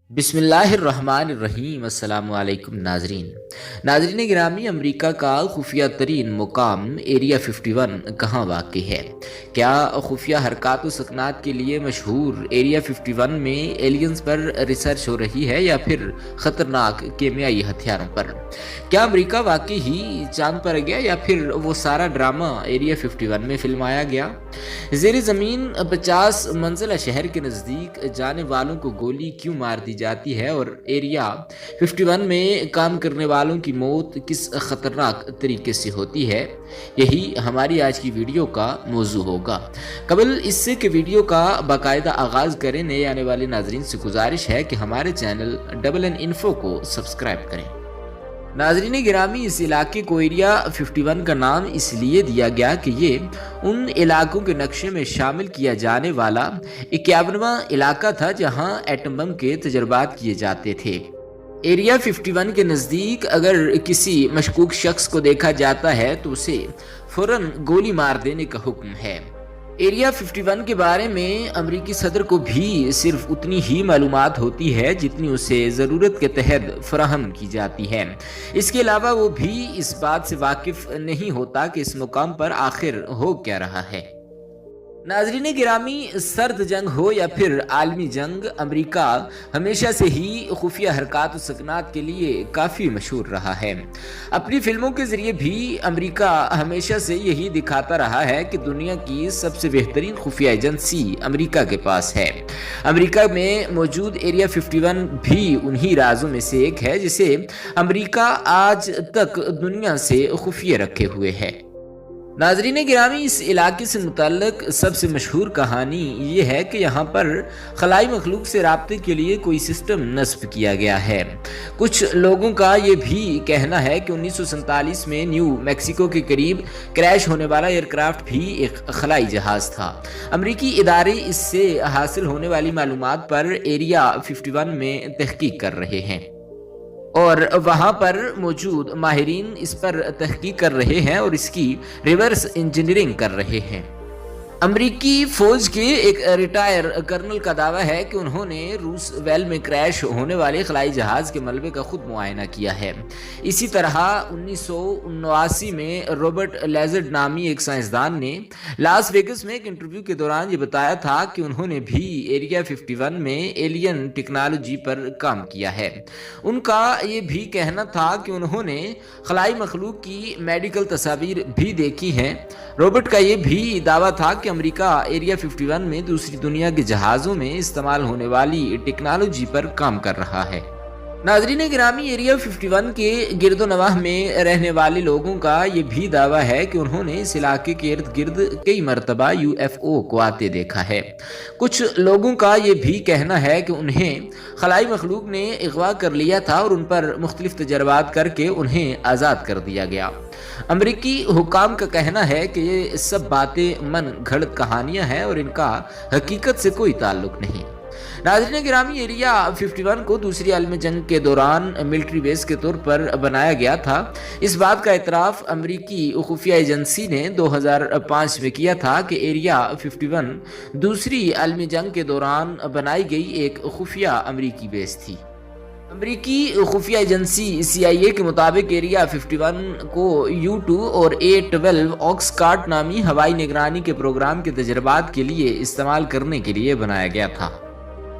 بسم اللہ الرحمن الرحیم۔ السلام علیکم ناظرین گرامی، امریکہ کا خفیہ ترین مقام ایریا 51 کہاں واقع ہے؟ کیا خفیہ حرکات و سکنات کے لیے مشہور ایریا 51 میں ایلینز پر ریسرچ ہو رہی ہے یا پھر خطرناک کیمیائی ہتھیاروں پر؟ کیا امریکہ واقعی ہی چاند پر گیا یا پھر وہ سارا ڈرامہ ایریا 51 میں فلمایا گیا؟ زیر زمین 50 منزلہ شہر کے نزدیک جانے والوں کو گولی کیوں مار دی جاتی ہے، اور ایریا 51 میں کام کرنے والوں کی موت کس خطرناک طریقے سے ہوتی ہے؟ یہی ہماری آج کی ویڈیو کا موضوع ہوگا۔ قبل اس سے کہ ویڈیو کا باقاعدہ آغاز کریں، نئے آنے والے ناظرین سے گزارش ہے کہ ہمارے چینل ڈبل این انفو کو سبسکرائب کریں۔ ناظرین گرامی، اس علاقے کو ایریا 51 کا نام اس لیے دیا گیا کہ یہ ان علاقوں کے نقشے میں شامل کیا جانے والا 51واں علاقہ تھا جہاں ایٹم بم کے تجربات کیے جاتے تھے۔ ایریا 51 کے نزدیک اگر کسی مشکوک شخص کو دیکھا جاتا ہے تو اسے فوراً گولی مار دینے کا حکم ہے۔ ایریا 51 کے بارے میں امریکی صدر کو بھی صرف اتنی ہی معلومات ہوتی ہے جتنی اسے ضرورت کے تحت فراہم کی جاتی ہے۔ اس کے علاوہ وہ بھی اس بات سے واقف نہیں ہوتا کہ اس مقام پر آخر ہو کیا رہا ہے۔ ناظرین گرامی، سرد جنگ ہو یا پھر عالمی جنگ، امریکہ ہمیشہ سے ہی خفیہ حرکات و سکنات کے لیے کافی مشہور رہا ہے۔ اپنی فلموں کے ذریعے بھی امریکہ ہمیشہ سے یہی دکھاتا رہا ہے کہ دنیا کی سب سے بہترین خفیہ ایجنسی امریکہ کے پاس ہے۔ امریکہ میں موجود ایریا 51 بھی انہی رازوں میں سے ایک ہے جسے امریکہ آج تک دنیا سے خفیہ رکھے ہوئے ہے۔ ناظرین گرامی، اس علاقے سے متعلق سب سے مشہور کہانی یہ ہے کہ یہاں پر خلائی مخلوق سے رابطے کے لیے کوئی سسٹم نصب کیا گیا ہے۔ کچھ لوگوں کا یہ بھی کہنا ہے کہ 1947 میں نیو میکسیکو کے قریب کریش ہونے والا ایئرکرافٹ بھی ایک خلائی جہاز تھا۔ امریکی ادارے اس سے حاصل ہونے والی معلومات پر ایریا 51 میں تحقیق کر رہے ہیں اور وہاں پر موجود ماہرین اس پر تحقیق کر رہے ہیں اور اس کی ریورس انجینئرنگ کر رہے ہیں۔ امریکی فوج کے ایک ریٹائر کرنل کا دعویٰ ہے کہ انہوں نے روس ویل میں کریش ہونے والے خلائی جہاز کے ملبے کا خود معائنہ کیا ہے۔ اسی طرح 1979 میں رابرٹ لیزرڈ نامی ایک سائنسدان نے لاس ویگس میں ایک انٹرویو کے دوران یہ بتایا تھا کہ انہوں نے بھی ایریا 51 میں ایلین ٹیکنالوجی پر کام کیا ہے۔ ان کا یہ بھی کہنا تھا کہ انہوں نے خلائی مخلوق کی میڈیکل تصاویر بھی دیکھی ہیں۔ رابرٹ کا یہ بھی دعویٰ تھا کہ امریکہ ایریا 51 میں دوسری دنیا کے جہازوں میں استعمال ہونے والی ٹیکنالوجی پر کام کر رہا ہے۔ ناظرین گرامی، ایریا 51 کے گرد و نواح میں رہنے والے لوگوں کا یہ بھی دعویٰ ہے کہ انہوں نے اس علاقے کے ارد گرد کئی مرتبہ UFO کو آتے دیکھا ہے۔ کچھ لوگوں کا یہ بھی کہنا ہے کہ انہیں خلائی مخلوق نے اغوا کر لیا تھا اور ان پر مختلف تجربات کر کے انہیں آزاد کر دیا گیا۔ امریکی حکام کا کہنا ہے کہ یہ سب باتیں من گھڑت کہانیاں ہیں اور ان کا حقیقت سے کوئی تعلق نہیں۔ ناظرین گرامی، ایریا 51 کو دوسری عالمی جنگ کے دوران ملٹری بیس کے طور پر بنایا گیا تھا۔ اس بات کا اعتراف امریکی خفیہ ایجنسی نے 2005 میں کیا تھا کہ ایریا 51 دوسری عالمی جنگ کے دوران بنائی گئی ایک خفیہ امریکی بیس تھی۔ امریکی خفیہ ایجنسی CIA کے مطابق ایریا 51 کو U2 اور A12 آکسکارٹ نامی ہوائی نگرانی کے پروگرام کے تجربات کے لیے استعمال کرنے کے لیے بنایا گیا تھا۔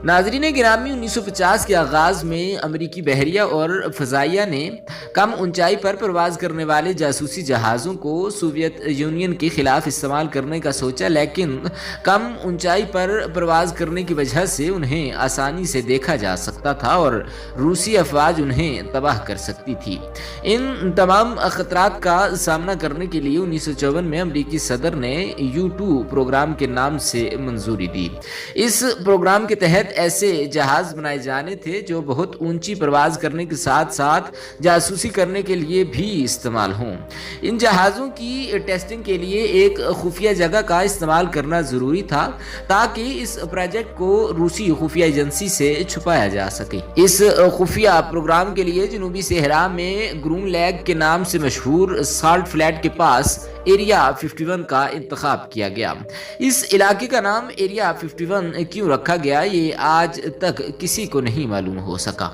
ناظرین گرامی، 1950 کے آغاز میں امریکی بحریہ اور فضائیہ نے کم اونچائی پر پرواز کرنے والے جاسوسی جہازوں کو سوویت یونین کے خلاف استعمال کرنے کا سوچا، لیکن کم اونچائی پر پرواز کرنے کی وجہ سے انہیں آسانی سے دیکھا جا سکتا تھا اور روسی افواج انہیں تباہ کر سکتی تھی۔ ان تمام خطرات کا سامنا کرنے کے لیے 1954 میں امریکی صدر نے U2 پروگرام کے نام سے منظوری دی۔ اس پروگرام کے تحت ایسے جہاز بنائے جانے تھے جو بہت اونچی پرواز کرنے کے ساتھ ساتھ جاسوسی کرنے کے لیے بھی استعمال ہوں۔ ان جہازوں کی ٹیسٹنگ کے لیے ایک خفیہ جگہ کا استعمال کرنا ضروری تھا تاکہ اس پروجیکٹ کو روسی خفیہ ایجنسی سے چھپایا جا سکے۔ اس خفیہ پروگرام کے لیے جنوبی صحرا میں گرون لیک کے نام سے مشہور سالٹ فلیٹ کے پاس ایریا 51 کا انتخاب کیا گیا۔ اس علاقے کا نام ایریا 51 کیوں رکھا گیا یہ آج تک کسی کو نہیں معلوم ہو سکا۔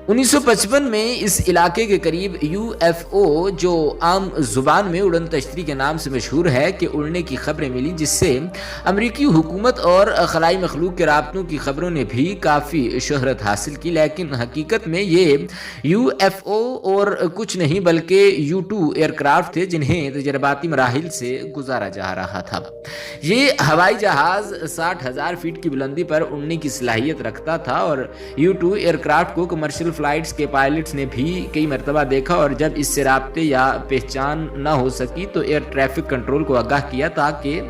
1955 میں اس علاقے کے قریب UFO جو عام زبان میں اڑن تشتری کے نام سے مشہور ہے کہ اڑنے کی خبریں ملی، جس سے امریکی حکومت اور خلائی مخلوق کے رابطوں کی خبروں نے بھی کافی شہرت حاصل کی، لیکن حقیقت میں یہ UFO اور کچھ نہیں بلکہ U2 ایئر کرافٹ تھے جنہیں تجرباتی مراحل سے گزارا جا رہا تھا۔ یہ ہوائی جہاز 60,000 فیٹ کی بلندی پر اڑنے کی صلاحیت رکھتا تھا اور U2 ایئر کرافٹ کو کمرشل فلائٹس کے پائلٹس نے بھی کئی مرتبہ دیکھا، اور جب اس سے رابطے یا پہچان نہ ہو سکی تو ایئر ٹریفک کنٹرول کو آگاہ کیا تاکہ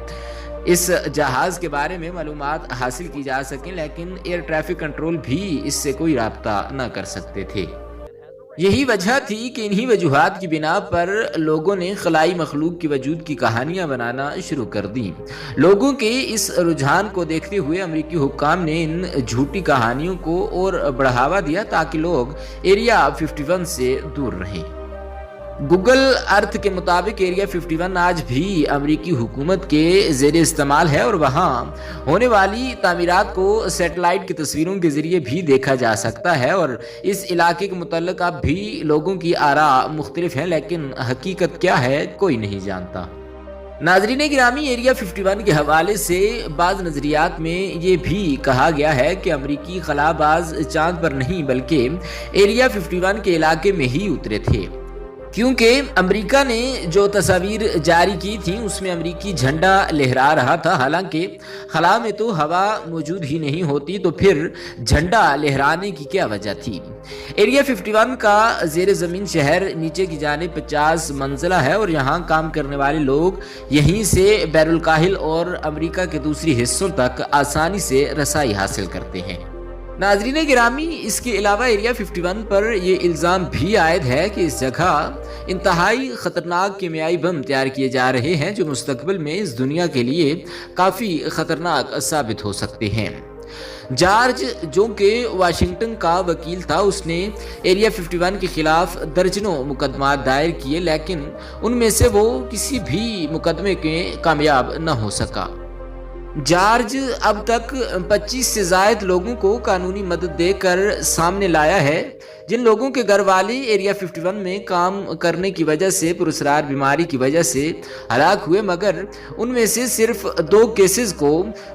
اس جہاز کے بارے میں معلومات حاصل کی جا سکیں، لیکن ایئر ٹریفک کنٹرول بھی اس سے کوئی رابطہ نہ کر سکتے تھے۔ یہی وجہ تھی کہ انہی وجوہات کی بنا پر لوگوں نے خلائی مخلوق کے وجود کی کہانیاں بنانا شروع کر دیں۔ لوگوں کے اس رجحان کو دیکھتے ہوئے امریکی حکام نے ان جھوٹی کہانیوں کو اور بڑھاوا دیا تاکہ لوگ ایریا 51 سے دور رہیں۔ گوگل ارتھ کے مطابق ایریا 51 آج بھی امریکی حکومت کے زیر استعمال ہے اور وہاں ہونے والی تعمیرات کو سیٹلائٹ کی تصویروں کے ذریعے بھی دیکھا جا سکتا ہے، اور اس علاقے کے متعلق اب بھی لوگوں کی آراء مختلف ہیں، لیکن حقیقت کیا ہے کوئی نہیں جانتا۔ ناظرین گرامی، ایریا 51 کے حوالے سے بعض نظریات میں یہ بھی کہا گیا ہے کہ امریکی خلا باز چاند پر نہیں بلکہ ایریا 51 کے علاقے میں ہی اترے تھے، کیونکہ امریکہ نے جو تصاویر جاری کی تھیں اس میں امریکی جھنڈا لہرا رہا تھا۔ حالانکہ خلا میں تو ہوا موجود ہی نہیں ہوتی، تو پھر جھنڈا لہرانے کی کیا وجہ تھی؟ ایریا 51 کا زیر زمین شہر نیچے کی جانب 50 منزلہ ہے اور یہاں کام کرنے والے لوگ یہیں سے بحر الکاہل اور امریکہ کے دوسری حصوں تک آسانی سے رسائی حاصل کرتے ہیں۔ ناظرین گرامی، اس کے علاوہ ایریا 51 پر یہ الزام بھی عائد ہے کہ اس جگہ انتہائی خطرناک کیمیائی بم تیار کیے جا رہے ہیں جو مستقبل میں اس دنیا کے لیے کافی خطرناک ثابت ہو سکتے ہیں۔ جارج، جو کہ واشنگٹن کا وکیل تھا، اس نے ایریا 51 کے خلاف درجنوں مقدمات دائر کیے، لیکن ان میں سے وہ کسی بھی مقدمے کے کامیاب نہ ہو سکا۔ جارج اب تک 25 سے زائد لوگوں کو قانونی مدد دے کر سامنے لایا ہے، جن لوگوں کے گھر والے ایریا 51 میں کام کرنے کی وجہ سے پراسرار بیماری کی وجہ سے ہلاک ہوئے، مگر ان میں سے صرف 2 کیسز کو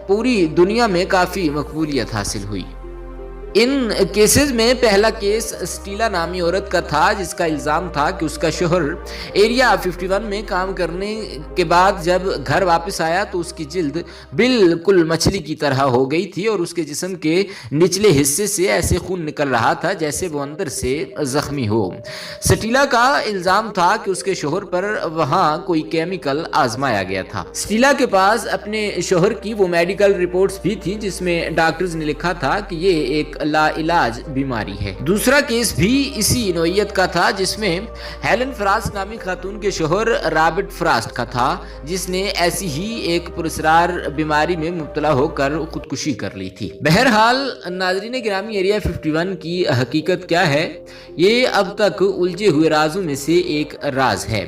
پوری دنیا میں کافی مقبولیت حاصل ہوئی۔ ان کیسز میں پہلا کیس سٹیلا نامی عورت کا تھا، جس کا الزام تھا کہ اس کا شوہر ایریا 51 میں کام کرنے کے بعد جب گھر واپس آیا تو اس کی جلد بالکل مچھلی کی طرح ہو گئی تھی اور اس کے جسم کے نچلے حصے سے ایسے خون نکل رہا تھا جیسے وہ اندر سے زخمی ہو۔ سٹیلا کا الزام تھا کہ اس کے شوہر پر وہاں کوئی کیمیکل آزمایا گیا تھا۔ سٹیلا کے پاس اپنے شوہر کی وہ میڈیکل رپورٹس بھی تھیں جس میں ڈاکٹرز نے لکھا تھا کہ یہ ایک لا علاج بیماری ہے۔ دوسرا کیس بھی اسی نوعیت کا تھا جس میں ہیلن فراسٹ نامی خاتون کے شوہر رابرٹ فراسٹ کا تھا، جس نے ایسی ہی ایک پراسرار بیماری میں مبتلا ہو کر خودکشی کر لی تھی۔ بہرحال ناظرین گرامی، ایریا 51 کی حقیقت کیا ہے یہ اب تک الجھے ہوئے رازوں میں سے ایک راز ہے۔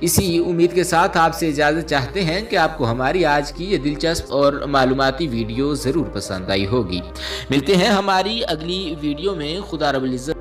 اسی امید کے ساتھ آپ سے اجازت چاہتے ہیں کہ آپ کو ہماری آج کی یہ دلچسپ اور معلوماتی ویڈیو ضرور پسند آئی ہوگی۔ ملتے ہیں ہماری اگلی ویڈیو میں۔ خدا رب العزت